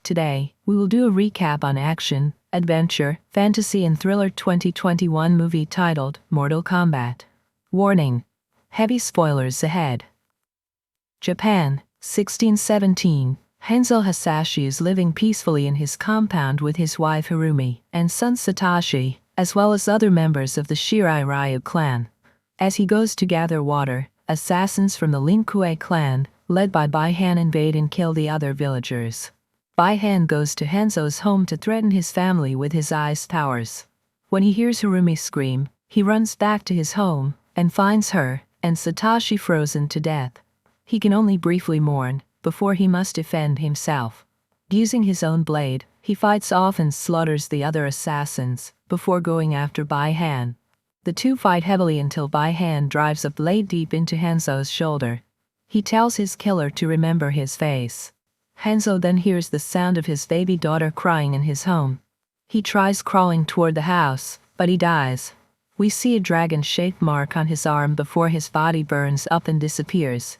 Today, we will do a recap on action, adventure, fantasy and thriller 2021 movie titled Mortal Kombat. Warning: heavy spoilers ahead. Japan, 1617. Hanzo Hasashi is living peacefully in his compound with his wife Harumi and son Satoshi, as well as other members of the Shirai Ryu clan. As he goes to gather water, assassins from the Lin Kuei clan, led by Bai Han, invade and kill the other villagers. Bai Han goes to Hanzo's home to threaten his family with his ice powers. When he hears Harumi scream, he runs back to his home and finds her and Satoshi frozen to death. He can only briefly mourn before he must defend himself. Using his own blade, he fights off and slaughters the other assassins before going after Bai Han. The two fight heavily until Bai Han drives a blade deep into Hanzo's shoulder. He tells his killer to remember his face. Hanzo then hears the sound of his baby daughter crying in his home. He tries crawling toward the house, but he dies. We see a dragon-shaped mark on his arm before his body burns up and disappears.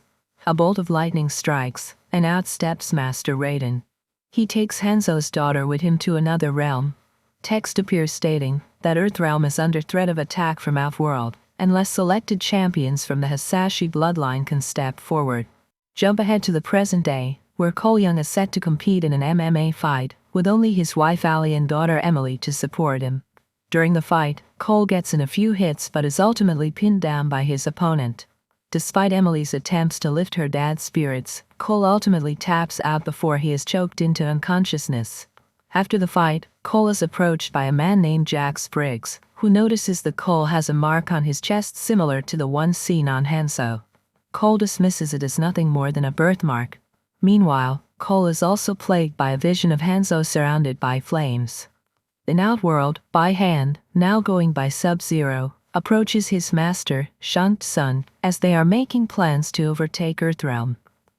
A bolt of lightning strikes, and out steps Master Raiden. He takes Hanzo's daughter with him to another realm. Text appears stating that Earthrealm is under threat of attack from Outworld, unless selected champions from the Hasashi bloodline can step forward. Jump ahead to the present day, where Cole Young is set to compete in an MMA fight, with only his wife Ali and daughter Emily to support him. During the fight, Cole gets in a few hits but is ultimately pinned down by his opponent. Despite Emily's attempts to lift her dad's spirits, Cole ultimately taps out before he is choked into unconsciousness. After the fight, Cole is approached by a man named Jack Spriggs, who notices that Cole has a mark on his chest similar to the one seen on Hanzo. Cole dismisses it as nothing more than a birthmark. Meanwhile, Cole is also plagued by a vision of Hanzo surrounded by flames. In Outworld, Bai Han, now going by Sub-Zero, approaches his master, Shang Tsung, as they are making plans to overtake Earthrealm.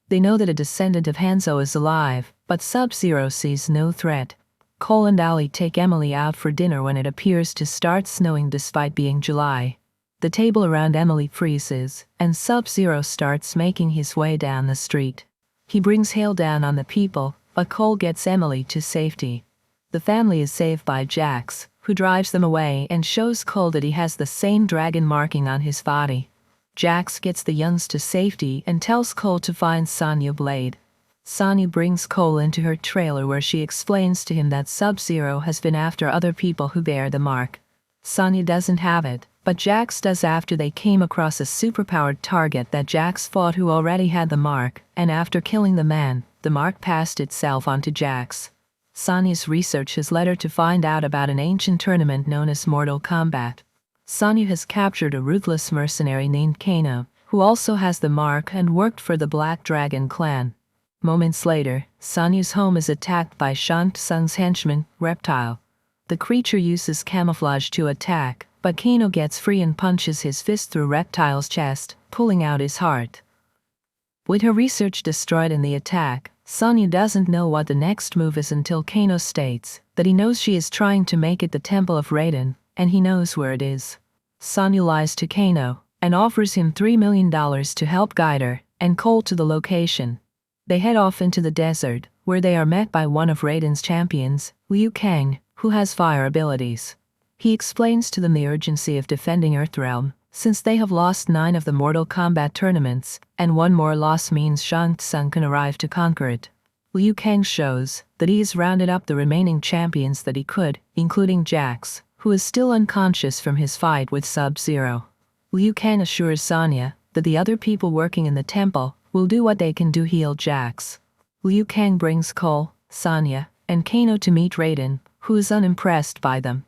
They know that a descendant of Hanzo is alive, but Sub-Zero sees no threat. Cole and Ali take Emily out for dinner when it appears to start snowing despite being July. The table around Emily freezes, and Sub-Zero starts making his way down the street. He brings hail down on the people, but Cole gets Emily to safety. The family is saved by Jax, who drives them away and shows Cole that he has the same dragon marking on his body. Jax gets the Youngs to safety and tells Cole to find Sonya Blade. Sonya brings Cole into her trailer where she explains to him that Sub-Zero has been after other people who bear the mark. Sonya doesn't have it, but Jax does after they came across a superpowered target that Jax fought who already had the mark, and after killing the man, the mark passed itself onto Jax. Sonya's research has led her to find out about an ancient tournament known as Mortal Kombat. Sonya has captured a ruthless mercenary named Kano, who also has the mark and worked for the Black Dragon clan. Moments later, Sonya's home is attacked by Shang Tsung's henchman, Reptile. The creature uses camouflage to attack, but Kano gets free and punches his fist through Reptile's chest, pulling out his heart. With her research destroyed in the attack, Sonya doesn't know what the next move is until Kano states that he knows she is trying to make it the Temple of Raiden, and he knows where it is. Sonya lies to Kano and offers him $3 million to help guide her and Cole to the location. They head off into the desert, where they are met by one of Raiden's champions, Liu Kang, who has fire abilities. He explains to them the urgency of defending Earthrealm, since they have lost 9 of the Mortal Kombat tournaments, and one more loss means Shang Tsung can arrive to conquer it. Liu Kang shows that he has rounded up the remaining champions that he could, including Jax, who is still unconscious from his fight with Sub-Zero. Liu Kang assures Sonya that the other people working in the temple will do what they can to heal Jax. Liu Kang brings Cole, Sonya, and Kano to meet Raiden, who is unimpressed by them.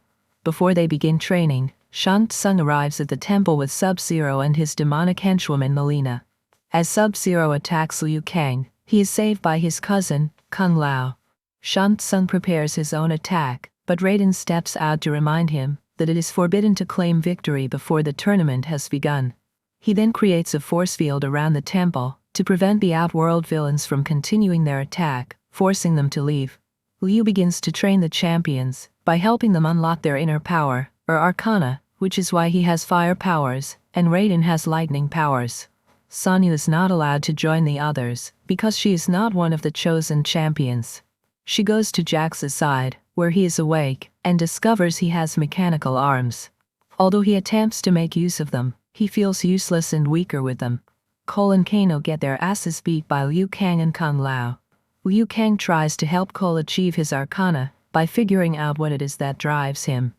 Before they begin training, Shang Tsung arrives at the temple with Sub-Zero and his demonic henchwoman Melina. As Sub-Zero attacks Liu Kang, he is saved by his cousin, Kung Lao. Shang Tsung prepares his own attack, but Raiden steps out to remind him that it is forbidden to claim victory before the tournament has begun. He then creates a force field around the temple to prevent the Outworld villains from continuing their attack, forcing them to leave. Liu begins to train the champions by helping them unlock their inner power, or arcana, which is why he has fire powers, and Raiden has lightning powers. Sonya is not allowed to join the others, because she is not one of the chosen champions. She goes to Jax's side, where he is awake, and discovers he has mechanical arms. Although he attempts to make use of them, he feels useless and weaker with them. Cole and Kano get their asses beat by Liu Kang and Kung Lao. Liu Kang tries to help Cole achieve his arcana by figuring out what it is that drives him.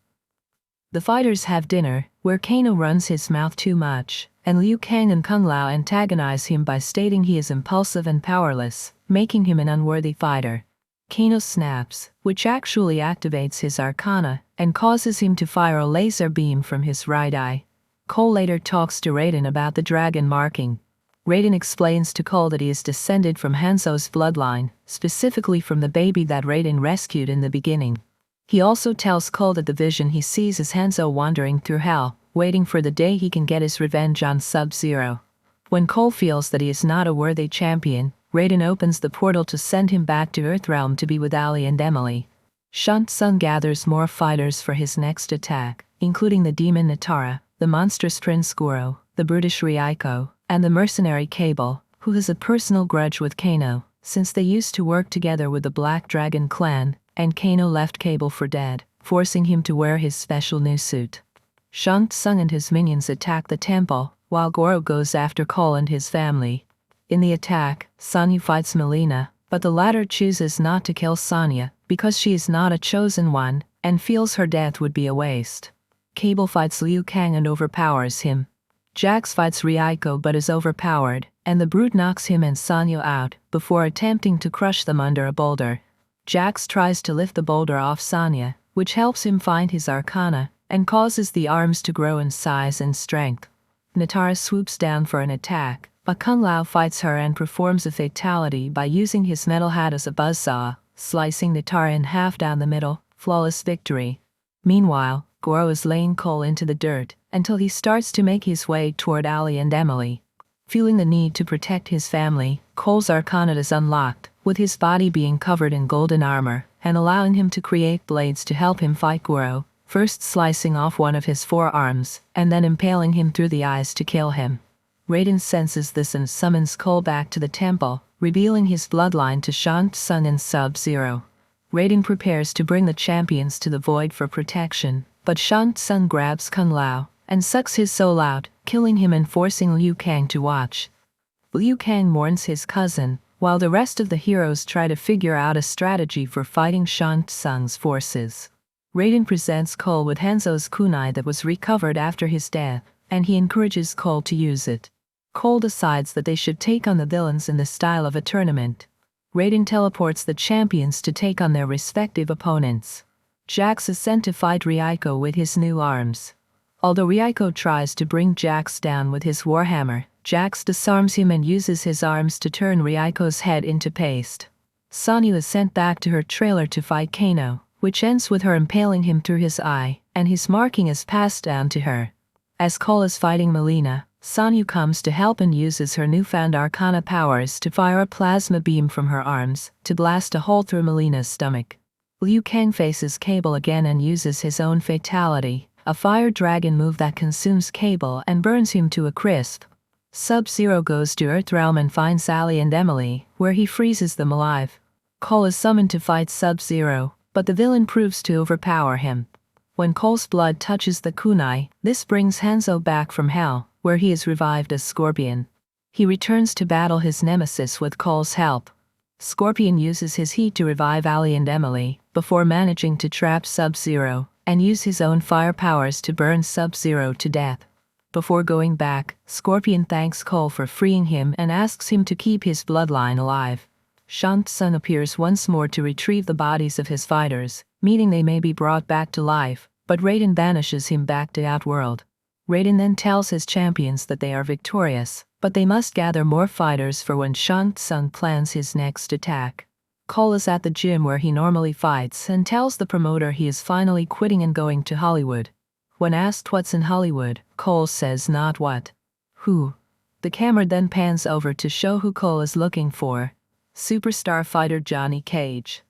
The fighters have dinner, where Kano runs his mouth too much, and Liu Kang and Kung Lao antagonize him by stating he is impulsive and powerless, making him an unworthy fighter. Kano snaps, which actually activates his arcana and causes him to fire a laser beam from his right eye. Cole later talks to Raiden about the dragon marking. Raiden explains to Cole that he is descended from Hanzo's bloodline, specifically from the baby that Raiden rescued in the beginning. He also tells Cole that the vision he sees is Hanzo wandering through hell, waiting for the day he can get his revenge on Sub-Zero. When Cole feels that he is not a worthy champion, Raiden opens the portal to send him back to Earthrealm to be with Ali and Emily. Shang Tsung gathers more fighters for his next attack, including the demon Natara, the monstrous Prince Goro, the brutish Ryako, and the mercenary Cable, who has a personal grudge with Kano, since they used to work together with the Black Dragon clan, and Kano left Cable for dead, forcing him to wear his special new suit. Shang Tsung and his minions attack the temple, while Goro goes after Cole and his family. In the attack, Sonya fights Melina, but the latter chooses not to kill Sonya because she is not a chosen one, and feels her death would be a waste. Cable fights Liu Kang and overpowers him. Jax fights Ryako but is overpowered, and the brute knocks him and Sonya out before attempting to crush them under a boulder. Jax tries to lift the boulder off Sonya, which helps him find his arcana, and causes the arms to grow in size and strength. Natara swoops down for an attack, but Kung Lao fights her and performs a fatality by using his metal hat as a buzzsaw, slicing Natara in half down the middle. Flawless victory. Meanwhile, Goro is laying Cole into the dirt until he starts to make his way toward Ali and Emily. Feeling the need to protect his family, Cole's arcana is unlocked, with his body being covered in golden armor, and allowing him to create blades to help him fight Goro, first slicing off one of his forearms, and then impaling him through the eyes to kill him. Raiden senses this and summons Cole back to the temple, revealing his bloodline to Shang Tsung and Sub-Zero. Raiden prepares to bring the champions to the void for protection, but Shang Tsung grabs Kung Lao and sucks his soul out, killing him and forcing Liu Kang to watch. Liu Kang mourns his cousin, while the rest of the heroes try to figure out a strategy for fighting Shang Tsung's forces. Raiden presents Cole with Hanzo's kunai that was recovered after his death, and he encourages Cole to use it. Cole decides that they should take on the villains in the style of a tournament. Raiden teleports the champions to take on their respective opponents. Jax is sent to fight Ryako with his new arms. Although Ryako tries to bring Jax down with his warhammer, Jax disarms him and uses his arms to turn Ryako's head into paste. Sonya is sent back to her trailer to fight Kano, which ends with her impaling him through his eye, and his marking is passed down to her. As Cole is fighting Melina, Sonya comes to help and uses her newfound arcana powers to fire a plasma beam from her arms to blast a hole through Melina's stomach. Liu Kang faces Cable again and uses his own fatality, a fire dragon move that consumes Cable and burns him to a crisp. Sub-Zero goes to Earthrealm and finds Ali and Emily, where he freezes them alive. Cole is summoned to fight Sub-Zero, but the villain proves to overpower him. When Cole's blood touches the kunai, this brings Hanzo back from hell, where he is revived as Scorpion. He returns to battle his nemesis with Cole's help. Scorpion uses his heat to revive Ali and Emily, before managing to trap Sub-Zero, and use his own fire powers to burn Sub-Zero to death. Before going back, Scorpion thanks Cole for freeing him and asks him to keep his bloodline alive. Shang Tsung appears once more to retrieve the bodies of his fighters, meaning they may be brought back to life, but Raiden banishes him back to Outworld. Raiden then tells his champions that they are victorious, but they must gather more fighters for when Shang Tsung plans his next attack. Cole is at the gym where he normally fights and tells the promoter he is finally quitting and going to Hollywood. When asked what's in Hollywood, Cole says not what. Who? The camera then pans over to show who Cole is looking for. Superstar fighter Johnny Cage.